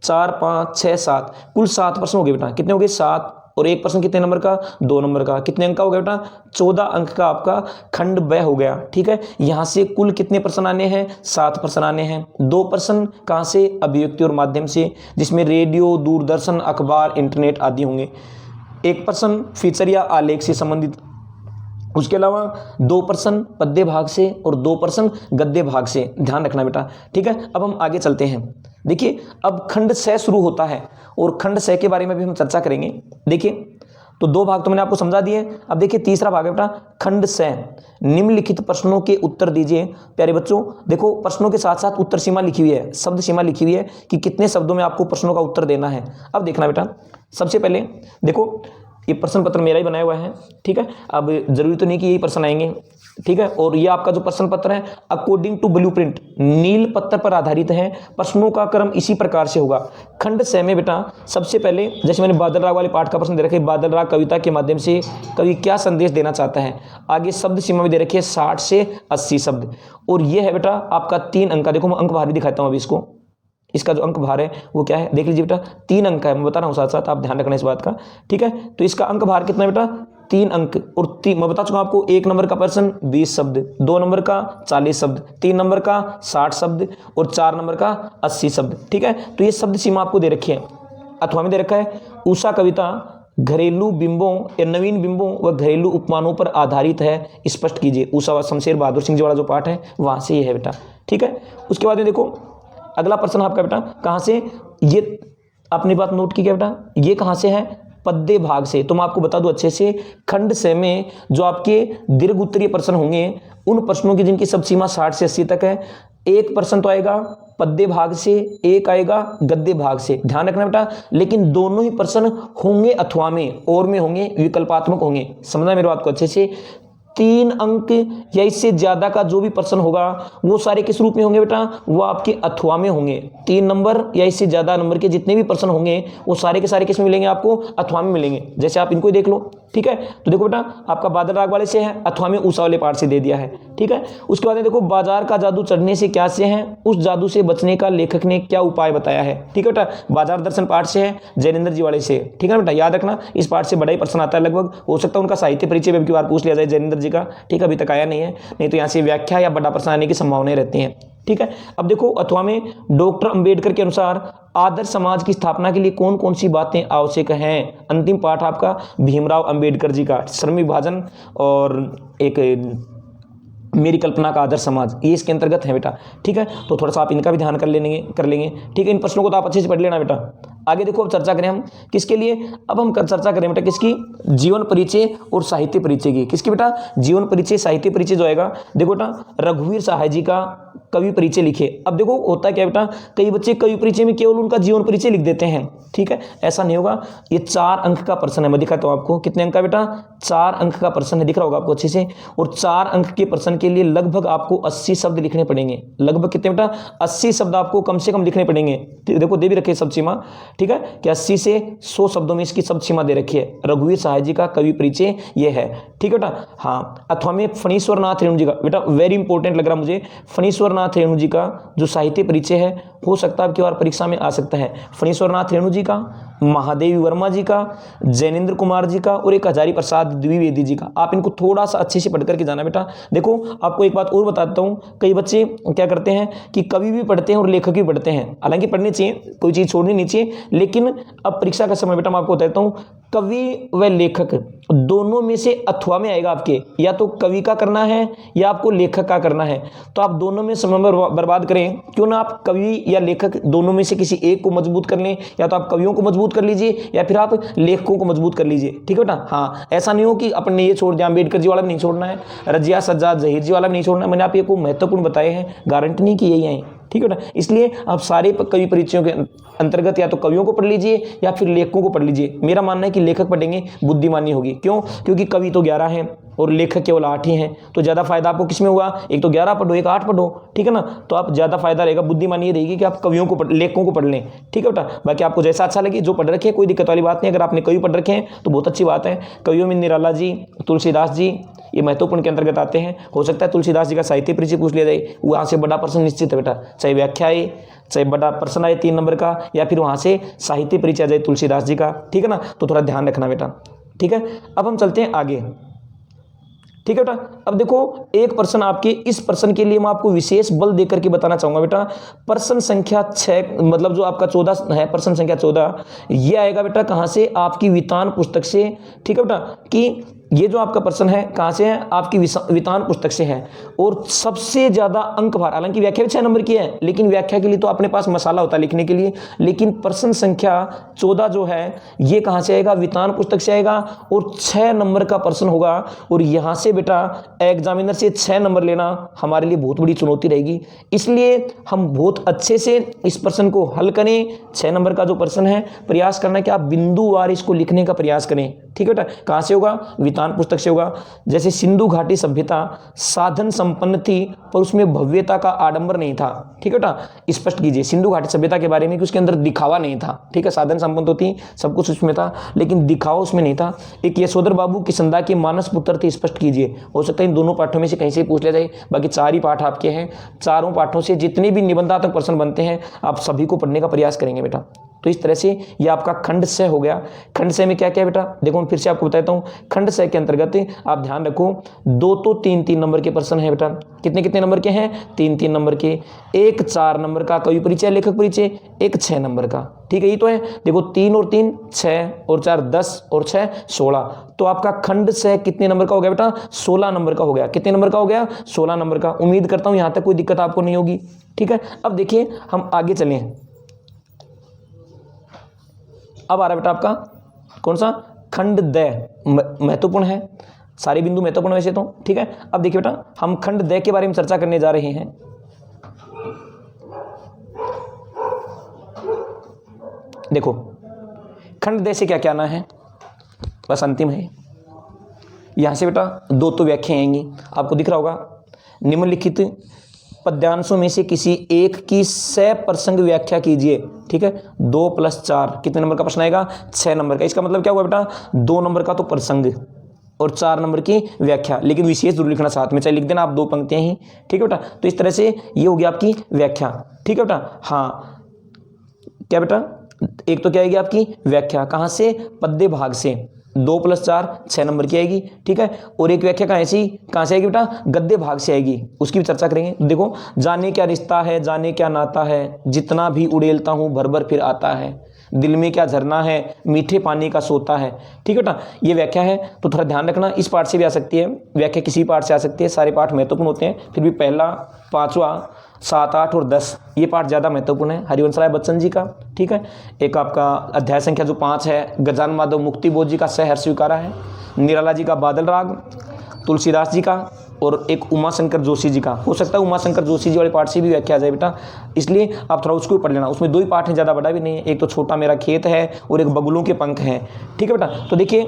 4 5 6 7, कुल 7 प्रश्न हो गए बेटा। कितने हो गए? 7। और एक प्रश्न कितने नंबर का? 2 नंबर का। कितने अंक का हो गया बेटा? 14 अंक का आपका खंड ब हो गया। ठीक है, यहां से कुल कितने प्रश्न आने हैं? 7 प्रश्न आने हैं। 2 प्रश्न कहां से? अभिव्यक्ति और माध्यम से, जिसमें रेडियो, दूरदर्शन, अखबार, इंटरनेट आदि होंगे। 1 प्रश्न फीचर या आलेख से संबंधित। उसके अलावा 2 प्रश्न पद्य भाग से और 2 प्रश्न गद्य भाग से। ध्यान रखना बेटा। ठीक है, अब हम आगे चलते हैं। देखिए अब खंड स शुरू होता है और खंड स के बारे में भी हम चर्चा करेंगे। देखिए तो 2 भाग तो मैंने आपको समझा दिए। अब देखिए तीसरा भाग है बेटा खंड स, निम्नलिखित प्रश्नों के उत्तर दीजिए। प्यारे बच्चों देखो, प्रश्नों के साथ साथ उत्तर सीमा लिखी हुई है, शब्द सीमा लिखी हुई है कि कितने शब्दों में आपको प्रश्नों का उत्तर देना है। अब देखना बेटा, सबसे पहले देखो ये प्रश्न पत्र मेरा ही बनाया हुआ है। ठीक है, अब जरूरी तो नहीं कि यही प्रश्न आएंगे। ठीक है, और ये आपका जो प्रश्न पत्र है अकॉर्डिंग टू ब्लूप्रिंट, नील पत्र पर आधारित है। प्रश्नों का क्रम इसी प्रकार से होगा। खंड स में बेटा सबसे पहले, जैसे मैंने बादल राग वाले पाठ का प्रश्न दे रखे, बादल राग कविता के माध्यम से कवि क्या संदेश देना चाहता है। आगे शब्द सीमा में दे रखी है 60 से 80 शब्द। और ये है बेटा आपका 3 अंक का। देखो मैं अंक भार भी दिखाता हूँ अभी इसको। इसका जो अंक भार है वो क्या है, देख लीजिए बेटा, 3 अंक है। मैं बता रहा हूँ साथ साथ, आप ध्यान रखना इस बात का। ठीक है, तो इसका अंक भार कितना है बेटा? 3 अंक। और मैं बता चुका आपको, 1 नंबर का प्रश्न 20 शब्द, 2 नंबर का 40 शब्द, 3 नंबर का 60 शब्द और 4 नंबर का 80 शब्द। ठीक है, तो ये शब्द सीमा आपको दे रखी है, अथवा में दे रखा है। उषा कविता घरेलू बिंबों या नवीन बिंबों व घरेलू उपमानों पर आधारित है, स्पष्ट कीजिए। उषा व शमशेर बहादुर सिंह जी वाला जो पाठ है वहां से ये है बेटा। ठीक है, उसके बाद में देखो अगला प्रश्न आपका बेटा कहां से, ये आपने बात नोट की क्या बेटा, ये कहां से है? पद्य भाग से। तो मैं आपको बता दूं अच्छे से, खंड स में जो आपके दीर्घ उत्तरीय प्रश्न होंगे उन प्रश्नों की जिनकी सब सीमा 60 से 80 तक है, 1 प्रश्न तो आएगा पद्य भाग से, 1 आएगा गद्य भाग से। ध्यान रखना बेटा, लेकिन दोनों ही प्रश्न होंगे अथवा में, और में होंगे, विकल्पात्मक होंगे। समझना मेरी बात को अच्छे से। 3 अंक या इससे ज्यादा का जो भी प्रश्न होगा वो सारे किस रूप में होंगे बेटा? वो आपके अथवा में होंगे। 3 नंबर या इससे ज्यादा नंबर के जितने भी प्रश्न होंगे वो सारे के सारे किस में मिलेंगे? आपको अथवा में मिलेंगे। जैसे आप इनको ही देख लो। ठीक है, तो देखो बेटा आपका बादल राग वाले से है, अथवा में उषा वाले पाठ से दे दिया है। ठीक है, उसके बाद देखो बाजार का जादू चढ़ने से क्या से है, उस जादू से बचने का लेखक ने क्या उपाय बताया है। ठीक है बेटा, बाजार दर्शन पाठ से है, जैनेन्द्र जी वाले से। ठीक है बेटा, याद रखना इस पाठ से बड़ा ही प्रश्न आता है लगभग। हो सकता है उनका साहित्य परिचय भी बार पूछ लिया जाए जैनेन्द्र जी का। ठीक है, अभी तक आया नहीं है, नहीं तो यहाँ से व्याख्या या बड़ा प्रश्न आने की संभावनाएं रहती हैं। ठीक है, अब देखो अथवा में डॉक्टर अंबेडकर के अनुसार आदर्श समाज की स्थापना के लिए कौन कौन सी बातें आवश्यक हैं। अंतिम पाठ आपका भीमराव अंबेडकर जी का, श्रम विभाजन और एक मेरी कल्पना का आदर्श समाज, ये इसके अंतर्गत है बेटा। ठीक है, तो थोड़ा सा आप इनका भी ध्यान कर लेंगे। ठीक है, इन प्रश्नों को तो आप अच्छे से पढ़ लेना बेटा। आगे देखो, अब चर्चा करें हम किसके लिए, अब हम चर्चा करें बेटा किसकी, जीवन परिचय और साहित्य परिचय की। किसकी बेटा, जीवन परिचय साहित्य परिचय जो आएगा, देखो बेटा रघुवीर सहाय जी का कवि परिचय लिखे। अब देखो होता क्या बेटा, कई बच्चे कवि परिचय में केवल उनका जीवन परिचय लिख देते हैं। ठीक है, ऐसा नहीं होगा। ये 4 अंक का प्रश्न है, मैं दिखाता हूं आपको। कितने अंक का बेटा, 4 अंक का प्रश्न है, दिख रहा होगा आपको अच्छे से। और 4 अंक के प्रश्न के लिए लगभग आपको 80 शब्द लिखने पड़ेंगे। लगभग कितने बेटा, 80 शब्द आपको कम से कम लिखने पड़ेंगे। देखो दे भी रखे शब्द सीमा। ठीक है, कि 80 से 100 शब्दों में इसकी शब्द सीमा दे रखी है। रघुवीर सहाय जी का कवि परिचय ये है। ठीक है बेटा, हाँ। अथवा में फणीश्वर नाथ रेणु जी का, बेटा वेरी इंपॉर्टेंट लग रहा मुझे, फणीश्वर नाथ रेणु जी का जो साहित्य परिचय है, हो सकता है आपकी बार परीक्षा में आ सकता है। फणीश्वर नाथ रेणु जी का, महादेवी वर्मा जी का, जैनेन्द्र कुमार जी का और एक हजारी प्रसाद द्विवेदी जी का। आप इनको थोड़ा सा अच्छे से पढ़ करके जाना बेटा। देखो आपको एक बात और बताता हूँ, कई बच्चे क्या करते हैं कि कवि भी पढ़ते हैं और लेखक भी पढ़ते हैं। हालांकि पढ़नी चाहिए, कोई चीज़ छोड़नी नहीं चाहिए, लेकिन अब परीक्षा का समय बेटा मैं आपको बताता हूँ, कवि व लेखक दोनों में से अथवा में आएगा आपके, या तो कवि का करना है या आपको लेखक का करना है। तो आप दोनों में समय बर्बाद करें, क्यों ना आप कवि या लेखक दोनों में से किसी एक को मजबूत कर लें। या तो आप कवियों को मजबूत कर लीजिए या फिर आप लेखकों को मजबूत कर लीजिए। ठीक है बेटा, हाँ। ऐसा नहीं हो कि अपने ये छोड़ दिया, अम्बेडकर जी वाला भी नहीं छोड़ना है, रजिया सज्जाद जहीर जी वाला भी नहीं छोड़ना है। मैंने आप ये को महत्वपूर्ण बताए हैं, गारंटी नहीं कि यही आए। ठीक है बेटा, इसलिए आप सारे कवि परिचयों के अंतर्गत या तो कवियों को पढ़ लीजिए या फिर लेखकों को पढ़ लीजिए। मेरा मानना है कि लेखक पढ़ेंगे बुद्धिमानी होगी। क्यों, क्योंकि कवि तो 11 हैं और लेखक केवल 8 ही हैं। तो ज़्यादा फायदा आपको किसमें हुआ, एक तो 11 पढ़ो, एक 8 पढ़ो। ठीक है ना, तो आप ज़्यादा फायदा रहेगा, बुद्धिमानी ये रहेगी कि आप कवियों को लेखकों को पढ़ लें। ठीक है बेटा, बाकी आपको जैसा अच्छा लगे, जो पढ़ रखे हैं कोई दिक्कत वाली बात नहीं। अगर आपने कवि पढ़ रखे हैं तो बहुत अच्छी बात है। कवियों में निराला जी, तुलसीदास जी, ये महत्वपूर्ण के अंतर्गत आते हैं। हो सकता है तुलसीदास जी का साहित्य परिचय पूछ लिया जाए, वहाँ से बड़ा प्रश्न निश्चित है बेटा, चाहे व्याख्या आए, चाहे बड़ा प्रश्न आए 3 नंबर का, या फिर वहाँ से साहित्य परिचय आ जाए तुलसीदास जी का। ठीक है ना, तो थोड़ा ध्यान रखना बेटा। ठीक है, अब हम चलते हैं आगे। ठीक है बेटा, अब देखो एक प्रश्न आपके, इस प्रश्न के लिए मैं आपको विशेष बल देकर के बताना चाहूंगा बेटा। प्रश्न संख्या 6, मतलब जो आपका 14 है, प्रश्न संख्या 14, ये आएगा बेटा कहाँ से, आपकी वितान पुस्तक से। ठीक है बेटा, कि ये जो आपका प्रश्न है कहाँ से है, आपकी वितान पुस्तक से है। और सबसे ज्यादा अंक भार, हालांकि व्याख्या भी 6 नंबर की है, लेकिन व्याख्या के लिए तो अपने पास मसाला होता है लिखने के लिए। लेकिन प्रश्न संख्या 14 जो है ये कहाँ से आएगा, वितान पुस्तक से आएगा और 6 नंबर का प्रश्न होगा। और यहाँ से बेटा एग्जामिनर से 6 नंबर लेना हमारे लिए बहुत बड़ी चुनौती रहेगी। इसलिए हम बहुत अच्छे से इस प्रश्न को हल करें। 6 नंबर का जो प्रश्न है, प्रयास करना कि आप बिंदुवार इसको लिखने का प्रयास करें। ठीक है बेटा, कहाँ से होगा, वितान पुस्तक से होगा। जैसे सिंधु घाटी सभ्यता साधन संपन्न थी पर उसमें भव्यता का आडंबर नहीं था। ठीक है बेटा, स्पष्ट कीजिए सिंधु घाटी सभ्यता के बारे में कि उसके अंदर दिखावा नहीं था। ठीक है, साधन संपन्न तो थी, सब कुछ उसमें था, लेकिन दिखावा उसमें नहीं था। एक यशोधर बाबू किसंदा के मानस पुत्र थे, स्पष्ट कीजिए। हो सकता है इन दोनों पाठों में से कहीं से पूछ लिया जाए। बाकी 4 ही पाठ आपके हैं, चारों पाठों से जितने भी निबंधात्मक प्रश्न बनते हैं आप सभी को पढ़ने का प्रयास करेंगे बेटा। तो इस तरह से ये आपका खंड से हो गया। खंड से में क्या क्या बेटा, देखो मैं फिर से आपको बताता हूँ। खंड से के अंतर्गत आप ध्यान रखो, 2 तो 3-3 नंबर के प्रश्न है बेटा। कितने कितने नंबर के हैं, 3-3 नंबर के। एक 4 नंबर का कवि परिचय लेखक परिचय, एक 6 नंबर का। ठीक है, ये तो है। देखो 3 और 3 6 और 4 10 और 6 16। तो आपका खंड से कितने नंबर का हो गया बेटा, 16 नंबर का हो गया। कितने नंबर का हो गया, 16 नंबर का। उम्मीद करता हूँ यहाँ तक कोई दिक्कत आपको नहीं होगी। ठीक है, अब देखिए हम आगे चलें। अब आ रहा बेटा आपका कौन सा, खंड द, महत्वपूर्ण है, सारे बिंदु महत्वपूर्ण वैसे तो। ठीक है, अब देखिए बेटा हम खंड द के बारे में चर्चा करने जा रहे हैं। देखो खंड द से क्या क्या आना है, बस अंतिम है। यहां से बेटा 2 तो व्याख्या आएंगी, आपको दिख रहा होगा। निम्नलिखित पद्यांशों में से किसी एक की सप्रसंग व्याख्या कीजिए। ठीक है, 2 + 4 कितने नंबर का प्रश्न आएगा, 6 नंबर का। इसका मतलब क्या हुआ बेटा, 2 नंबर का तो प्रसंग और 4 नंबर की व्याख्या, लेकिन विशेष जरूर लिखना साथ में, चाहे लिख देना आप 2 पंक्तियां ही। ठीक है बेटा, तो इस तरह से ये होगी आपकी व्याख्या। ठीक है बेटा, हाँ क्या बेटा, एक तो क्या आएगी आपकी व्याख्या, कहाँ से, पद्य भाग से। 2 + 4 6 नंबर की आएगी। ठीक है, और एक व्याख्या कहाँ से आएगी बेटा, गद्य भाग से आएगी, उसकी भी चर्चा करेंगे। देखो, जाने क्या रिश्ता है, जाने क्या नाता है, जितना भी उड़ेलता हूँ भर भर फिर आता है। दिल में क्या झरना है, मीठे पानी का सोता है। ठीक है बेटा, ये व्याख्या है, तो थोड़ा ध्यान रखना, इस पाठ से भी आ सकती है व्याख्या, किसी पाठ से आ सकती है, सारे पाठ महत्वपूर्ण होते हैं, फिर भी पहला, पांचवा, 7, 8 और 10 ये पाठ ज़्यादा महत्वपूर्ण है हरिवंश राय बच्चन जी का। ठीक है, एक आपका अध्याय संख्या जो 5 है गजानन माधव मुक्ति बोध जी का सहर्ष स्वीकारा है, निराला जी का बादल राग, तुलसीदास जी का और एक उमाशंकर जोशी जी का। हो सकता है उमाशंकर जोशी जी वाले पाठ से भी व्याख्या आ जाए बेटा, इसलिए आप थोड़ा उसको पढ़ लेना, उसमें 2 ही पाठ हैं, ज़्यादा बड़ा भी नहीं है, एक तो छोटा मेरा खेत है और एक बगुलों के पंख हैं। ठीक है बेटा, तो देखिए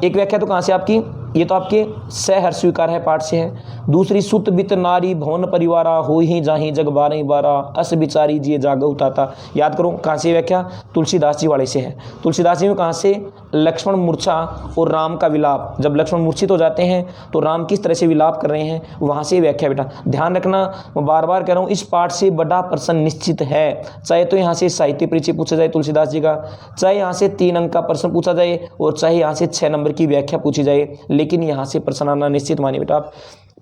एक व्याख्या तो कहाँ से आपकी, ये तो आपके सहर्ष स्वीकार है पाठ से है। दूसरी, सुत बित नारी भवन परिवारा हो ही जाही जग 12 अस बिचारी जिए जाग उताता। याद करो कहाँ से व्याख्या, तुलसीदास जी वाले से है। तुलसीदास जी में कहाँ से, लक्ष्मण मूर्छा और राम का विलाप, जब लक्ष्मण मूर्छित हो जाते हैं तो राम किस तरह से विलाप कर रहे हैं, वहाँ से व्याख्या बेटा। ध्यान रखना, मैं बार बार कह रहा हूँ, इस पाठ से बड़ा प्रश्न निश्चित है, चाहे तो यहाँ से साहित्य परिचय पूछा जाए तुलसीदास जी का, चाहे यहाँ से 3 अंक का प्रश्न पूछा जाए और चाहे यहाँ से 6 नंबर की व्याख्या पूछी जाए, लेकिन यहाँ से प्रश्न आना निश्चित मानिए बेटा आप।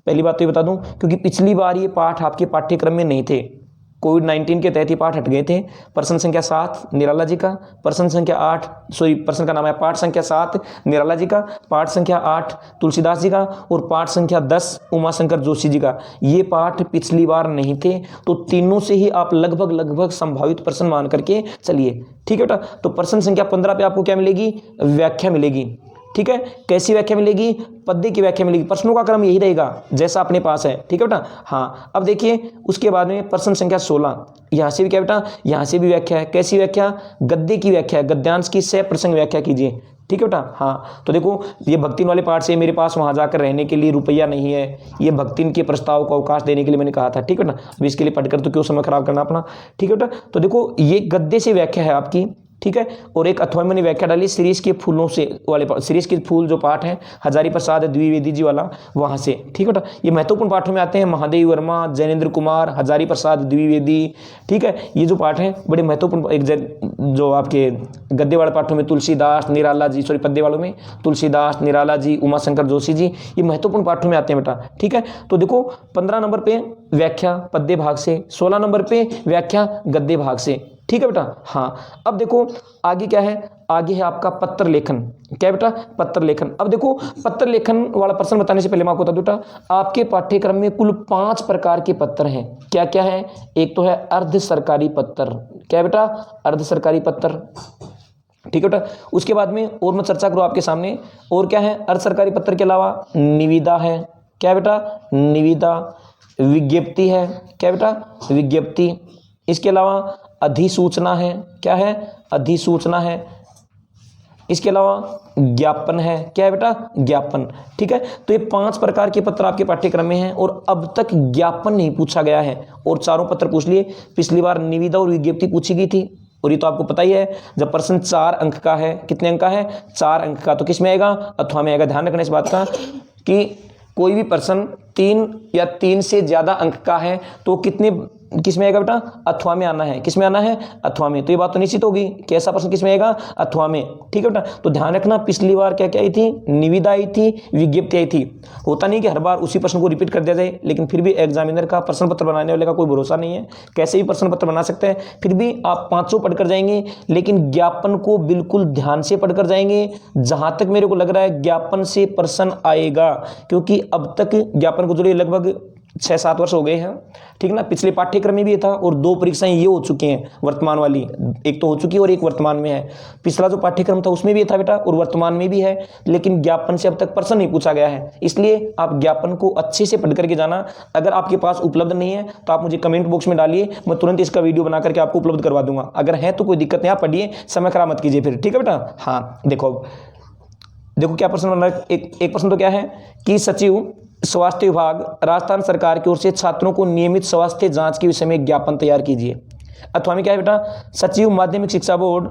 पहली बात तो ये बता दूं, क्योंकि पिछली बार ये पाठ आपके पाठ्यक्रम में नहीं थे, कोविड-19 के तहत ये पाठ हट गए थे। प्रश्न संख्या 7 निराला जी का, प्रश्न संख्या 8 प्रश्न का नाम है पाठ संख्या 7 निराला जी का, पाठ संख्या 8 तुलसीदास जी का और पाठ संख्या 10 उमाशंकर जोशी जी का। ये पाठ पिछली बार नहीं थे, तो तीनों से ही आप लगभग संभावित प्रश्न मान करके चलिए। ठीक है बेटा, तो प्रश्न संख्या 15 पे आपको क्या मिलेगी, व्याख्या मिलेगी। ठीक है, कैसी व्याख्या मिलेगी, पद्य की व्याख्या मिलेगी। प्रश्नों का क्रम यही रहेगा जैसा अपने पास है। ठीक है बेटा, हाँ। अब देखिए उसके बाद में प्रश्न संख्या 16, यहाँ से भी क्या बेटा, यहाँ से भी व्याख्या है। कैसी व्याख्या, गद्य की व्याख्या, गद्यांश की 6 प्रसंग व्याख्या कीजिए। ठीक है बेटा, हाँ। तो देखो ये भक्तिन वाले पाठ से मेरे पास वहाँ जाकर रहने के लिए रुपया नहीं है, ये भक्तिन के प्रस्ताव को अवकाश देने के लिए मैंने कहा था। ठीक है ना, अब इसके लिए पढ़कर तो क्यों समय खराब करना अपना। ठीक है बेटा, तो देखो ये गद्य से व्याख्या है आपकी। ठीक है, और एक अथवा मैंने व्याख्या डाली शिरीष के फूलों से वाले, शिरीष के फूल जो पाठ है हजारी प्रसाद द्विवेदी जी वाला, वहाँ से। ठीक है बेटा, ये महत्वपूर्ण पाठों में आते हैं, महादेव वर्मा, जैनेन्द्र कुमार, हजारी प्रसाद द्विवेदी। ठीक है, ये जो पाठ हैं बड़े महत्वपूर्ण, एक जो आपके गद्य वाले पाठों में तुलसीदास निराला जी, सॉरी पद्य वालों में तुलसीदास निराला जी उमाशंकर जोशी जी, ये महत्वपूर्ण पाठों में आते हैं बेटा। ठीक है, तो देखो 15 नंबर पे व्याख्या पद्य भाग से, 16 नंबर पे व्याख्या गद्य भाग से। ठीक है बेटा, हाँ। अब देखो आगे क्या है, आगे है आपका पत्र लेखन। क्या बेटा, पत्र लेखन। अब देखो पत्र लेखन वाला प्रश्न बताने से पहले मैं आपको बता दूं बेटा, आपके पाठ्यक्रम में कुल 5 प्रकार के पत्र हैं। क्या क्या है, एक तो है अर्ध सरकारी पत्र। क्या बेटा, अर्ध सरकारी पत्र। ठीक है बेटा, उसके बाद में और मैं चर्चा करूँ आपके सामने, और क्या है, अर्ध सरकारी पत्र के अलावा निविदा है। क्या बेटा, निविदा। विज्ञप्ति है। क्या बेटा, विज्ञप्ति। इसके अलावा अधिसूचना है। क्या है, अधिसूचना है। इसके अलावा ज्ञापन है। क्या है बेटा, ज्ञापन। ठीक है, तो ये 5 प्रकार के पत्र आपके पाठ्यक्रम में हैं और अब तक ज्ञापन नहीं पूछा गया है, और चारों पत्र पूछ लिए। पिछली बार निविदा और विज्ञप्ति पूछी गई थी, और ये तो आपको पता ही है, जब प्रश्न 4 अंक का है, कितने अंक का है, 4 अंक का, तो किस में आएगा, अथवा में आएगा। ध्यान रखना इस बात का कि कोई भी प्रश्न 3 या 3 से ज्यादा अंक का है तो किस में आएगा बेटा, अथवा में आना है। किस में आना है, अथवा में। तो ये बात तो निश्चित होगी कि ऐसा प्रश्न किस में आएगा, अथवा में। ठीक है बेटा, तो ध्यान रखना पिछली बार क्या क्या आई थी, निविदा आई थी, विज्ञप्ति आई थी। होता नहीं कि हर बार उसी प्रश्न को रिपीट कर दिया जाए, लेकिन फिर भी एग्जामिनर का प्रश्न पत्र बनाने वाले का कोई भरोसा नहीं है, कैसे भी प्रश्न पत्र बना सकते हैं। फिर भी आप 500 पढ़कर जाएंगे, लेकिन ज्ञापन को बिल्कुल ध्यान से पढ़कर जाएंगे। जहां तक मेरे को लग रहा है ज्ञापन से प्रश्न आएगा, क्योंकि अब तक ज्ञापन को जुड़े लगभग 6-7 वर्ष हो गए हैं। ठीक ना, पिछले पाठ्यक्रम में भी था और 2 परीक्षाएं ये हो चुकी हैं वर्तमान वाली, एक तो हो चुकी है और एक वर्तमान में है। पिछला जो पाठ्यक्रम था उसमें भी था बेटा और वर्तमान में भी है, लेकिन ज्ञापन से अब तक प्रश्न नहीं पूछा गया है। इसलिए आप ज्ञापन को अच्छे से पढ़ करके जाना। अगर आपके पास उपलब्ध नहीं है तो आप मुझे कमेंट बॉक्स में डालिए, मैं तुरंत इसका वीडियो बना करके आपको उपलब्ध करवा दूंगा। अगर है तो कोई दिक्कत नहीं, आप पढ़िए, समय खराब मत कीजिए फिर। ठीक है बेटा, हाँ। देखो क्या प्रश्न बन रहा है। एक प्रश्न तो क्या है कि सचिव स्वास्थ्य विभाग राजस्थान सरकार की ओर से छात्रों को नियमित स्वास्थ्य जांच के विषय में ज्ञापन तैयार कीजिए। अथवा में क्या है बेटा, सचिव माध्यमिक शिक्षा बोर्ड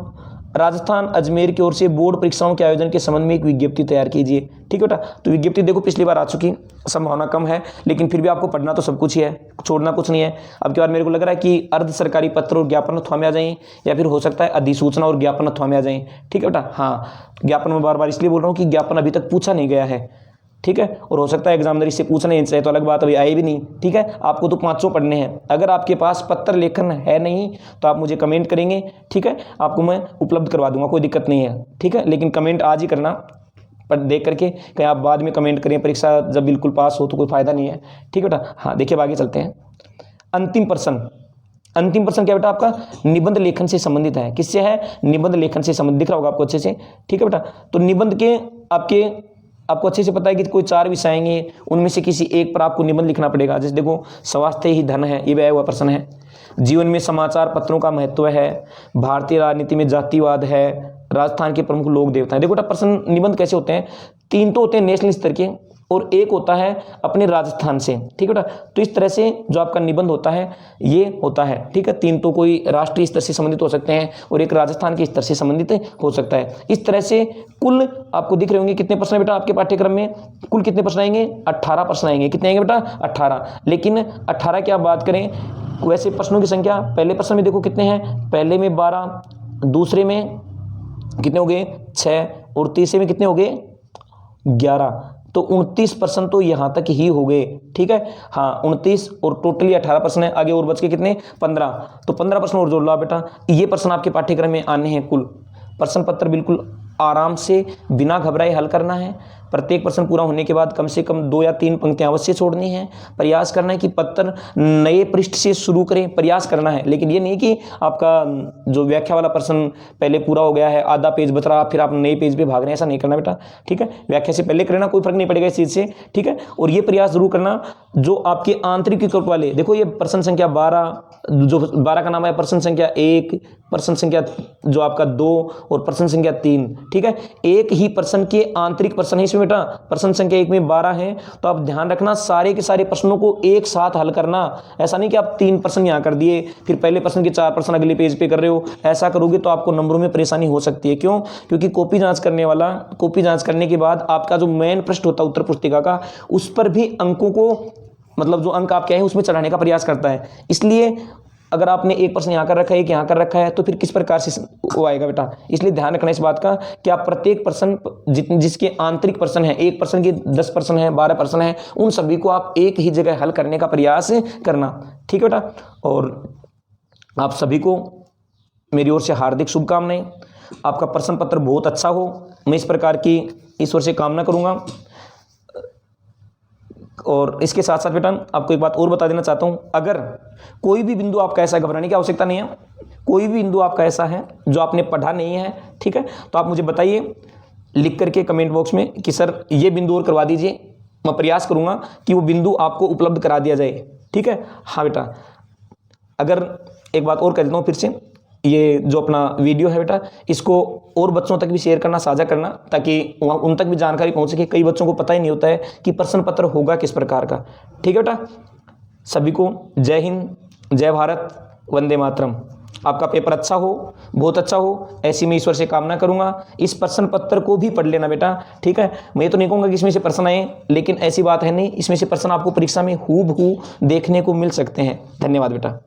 राजस्थान अजमेर की ओर से बोर्ड परीक्षाओं के आयोजन के संबंध में एक विज्ञप्ति तैयार कीजिए। ठीक है बेटा, तो विज्ञप्ति देखो पिछली बार आ चुकी, संभावना कम है, लेकिन फिर भी आपको पढ़ना तो सब कुछ ही है, छोड़ना कुछ नहीं है। अब के बाद मेरे को लग रहा है कि अर्ध सरकारी पत्र और ज्ञापन अथवा में आ जाएं, या फिर हो सकता है अधिसूचना और ज्ञापन अथवा में आ जाएं। ठीक है बेटा, हाँ। ज्ञापन में बार बार इसलिए बोल रहा हूँ कि ज्ञापन अभी तक पूछा नहीं गया है। ठीक है। और हो सकता है एग्जामिनर इससे पूछना ही चाहे तो अलग बात, अभी आए भी नहीं, ठीक है। आपको तो 500 पढ़ने हैं। अगर आपके पास पत्र लेखन है नहीं तो आप मुझे कमेंट करेंगे, ठीक है, आपको मैं उपलब्ध करवा दूंगा, कोई दिक्कत नहीं है, ठीक है। लेकिन कमेंट आज ही करना, पर देख करके कहीं आप बाद में कमेंट करें, परीक्षा जब बिल्कुल पास हो तो कोई फायदा नहीं है, ठीक है बेटा। हाँ देखिए, आगे चलते हैं। अंतिम प्रश्न, अंतिम प्रश्न क्या बेटा आपका निबंध लेखन से संबंधित है। किससे है? निबंध लेखन से संबंधित, दिख रहा होगा आपको अच्छे से, ठीक है बेटा। तो निबंध के आपको अच्छे से पता है कि कोई 4 विषय आएंगे, उनमें से किसी एक पर आपको निबंध लिखना पड़ेगा। जैसे देखो, स्वास्थ्य ही धन है, ये भी आया हुआ प्रश्न है। जीवन में समाचार पत्रों का महत्व है, भारतीय राजनीति में जातिवाद है, राजस्थान के प्रमुख लोक देवता है। देखो बेटा, प्रश्न निबंध कैसे होते हैं, 3 तो होते हैं नेशनल स्तर के और 1 होता है अपने राजस्थान से, ठीक है बेटा। तो इस तरह से जो आपका निबंध होता है ये होता है, ठीक है। 3 तो कोई राष्ट्रीय स्तर से संबंधित हो सकते हैं और 1 राजस्थान के स्तर से संबंधित हो सकता है। इस तरह से कुल आपको दिख रहे होंगे कितने प्रश्न है बेटा आपके पाठ्यक्रम में, कुल कितने प्रश्न आएंगे? 18 प्रश्न आएंगे। कितने आएंगे बेटा? 18। लेकिन 18 की आप बात करें, वैसे प्रश्नों की संख्या पहले प्रश्न में देखो कितने हैं, पहले में 12, दूसरे में कितने हो गए? 6, और तीसरे में कितने हो गए? 11। तो 29 प्रश्न तो यहाँ तक ही हो गए, ठीक है। हाँ 29 और टोटली 18 प्रश्न है, आगे और बच के कितने? 15। तो 15 प्रश्न और जोड़ लो बेटा। ये प्रश्न आपके पाठ्यक्रम में आने हैं। कुल प्रश्न पत्र बिल्कुल आराम से बिना घबराए हल करना है। प्रत्येक प्रश्न पूरा होने के बाद कम से कम 2 या 3 पंक्तियां अवश्य छोड़नी है। प्रयास करना है कि पत्र नए पृष्ठ से शुरू करें, प्रयास करना है। लेकिन ये नहीं कि आपका जो व्याख्या वाला प्रश्न पहले पूरा हो गया है, आधा पेज बच रहा, फिर आप नए पेज पे भाग रहे हैं, ऐसा नहीं करना बेटा, ठीक है। व्याख्या से पहले करना, कोई फर्क नहीं पड़ेगा इस चीज़ से, ठीक है। और ये प्रयास जरूर करना जो आपके आंतरिक विकल्प वाले, देखो ये प्रश्न संख्या 12, जो 12 का नाम है प्रश्न संख्या 1, प्रश्न संख्या जो आपका 2 और प्रश्न संख्या 3, ठीक है। एक ही प्रश्न के आंतरिक प्रश्न है इसमें बेटा। प्रश्न संख्या 1 में 12 है, तो आप ध्यान रखना सारे के सारे प्रश्नों को एक साथ हल करना। ऐसा नहीं कि आप 3 प्रश्न यहाँ कर दिए फिर पहले प्रश्न के 4 प्रश्न अगले पेज पे कर रहे हो। ऐसा करोगे तो आपको नंबरों में परेशानी हो सकती है। क्यों? क्योंकि कॉपी जांच करने वाला, कॉपी जांच करने के बाद आपका जो मेन पृष्ठ होता है उत्तर पुस्तिका का, उस पर भी अंकों को, मतलब जो अंक आप क्या है उसमें चढ़ाने का प्रयास करता है। इसलिए अगर आपने एक प्रश्न यहाँ कर रखा है, एक यहाँ कर रखा है, तो फिर किस प्रकार से वो आएगा बेटा। इसलिए ध्यान रखना इस बात का कि आप प्रत्येक प्रश्न जिसके आंतरिक प्रश्न है, एक प्रश्न के 10 प्रश्न है, 12 प्रश्न है, उन सभी को आप एक ही जगह हल करने का प्रयास करना, ठीक है बेटा। और आप सभी को मेरी ओर से हार्दिक शुभकामनाएं। आपका प्रश्न पत्र बहुत अच्छा हो, मैं इस प्रकार की ईश्वर से कामना करूँगा। और इसके साथ साथ बेटा आपको एक बात और बता देना चाहता हूँ, अगर कोई भी बिंदु आपका ऐसा, घबराने की आवश्यकता नहीं है, कोई भी बिंदु आपका ऐसा है जो आपने पढ़ा नहीं है, ठीक है, तो आप मुझे बताइए लिख करके कमेंट बॉक्स में कि सर ये बिंदु और करवा दीजिए। मैं प्रयास करूँगा कि वो बिंदु आपको उपलब्ध करा दिया जाए, ठीक है। हाँ बेटा, अगर एक बात और कह देता हूँ फिर से, ये जो अपना वीडियो है बेटा, इसको और बच्चों तक भी शेयर करना, साझा करना, ताकि उन तक भी जानकारी पहुंच सके। कई बच्चों को पता ही नहीं होता है कि प्रश्न पत्र होगा किस प्रकार का, ठीक है बेटा। सभी को जय हिंद, जय भारत, वंदे मातरम। आपका पेपर अच्छा हो, बहुत अच्छा हो, ऐसी मैं ईश्वर से कामना करूंगा। इस प्रश्न पत्र को भी पढ़ लेना बेटा, ठीक है। मैं तो नहीं कहूँगा कि इसमें से प्रश्न आए, लेकिन ऐसी बात है नहीं, इसमें से प्रश्न आपको परीक्षा में हूबहू देखने को मिल सकते हैं। धन्यवाद बेटा।